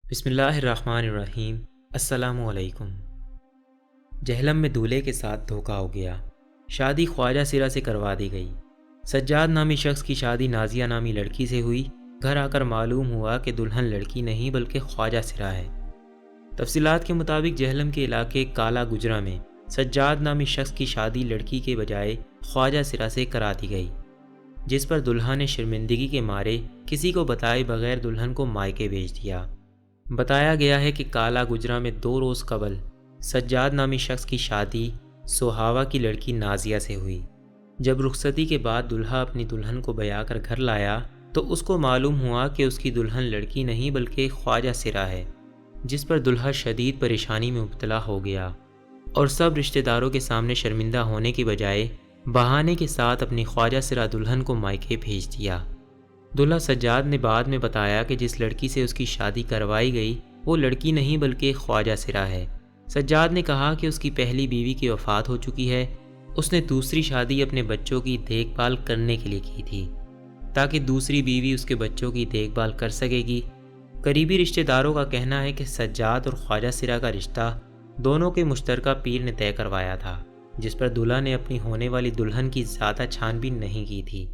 بسم اللہ الرحمن الرحیم۔ السلام علیکم۔ جہلم میں دولہے کے ساتھ دھوکہ ہو گیا۔ شادی خواجہ سرا سے کروا دی گئی۔ سجاد نامی شخص کی شادی نازیہ نامی لڑکی سے ہوئی۔ گھر آ کر معلوم ہوا کہ دلہن لڑکی نہیں بلکہ خواجہ سرا ہے۔ تفصیلات کے مطابق جہلم کے علاقے کالا گجرا میں سجاد نامی شخص کی شادی لڑکی کے بجائے خواجہ سرا سے کرا دی گئی، جس پر دلہا نے شرمندگی کے مارے کسی کو بتائے بغیر دلہن کو مائکے بھیج دیا۔ بتایا گیا ہے کہ کالا گجرا میں 2 روز قبل سجاد نامی شخص کی شادی سہاوا کی لڑکی نازیہ سے ہوئی۔ جب رخصتی کے بعد دلہا اپنی دلہن کو بیا کر گھر لایا تو اس کو معلوم ہوا کہ اس کی دلہن لڑکی نہیں بلکہ خواجہ سرا ہے، جس پر دلہا شدید پریشانی میں مبتلا ہو گیا اور سب رشتہ داروں کے سامنے شرمندہ ہونے کی بجائے بہانے کے ساتھ اپنی خواجہ سرا دلہن کو مائکے بھیج دیا۔ دلہا سجاد نے بعد میں بتایا کہ جس لڑکی سے اس کی شادی کروائی گئی وہ لڑکی نہیں بلکہ خواجہ سرا ہے۔ سجاد نے کہا کہ اس کی پہلی بیوی کی وفات ہو چکی ہے۔ اس نے دوسری شادی اپنے بچوں کی دیکھ بھال کرنے کے لیے کی تھی تاکہ دوسری بیوی اس کے بچوں کی دیکھ بھال کر سکے گی۔ قریبی رشتہ داروں کا کہنا ہے کہ سجاد اور خواجہ سرا کا رشتہ دونوں کے مشترکہ پیر نے طے کروایا تھا، جس پر دلہا نے اپنی ہونے والی دلہن کی زیادہ چھان بین نہیں کی تھی۔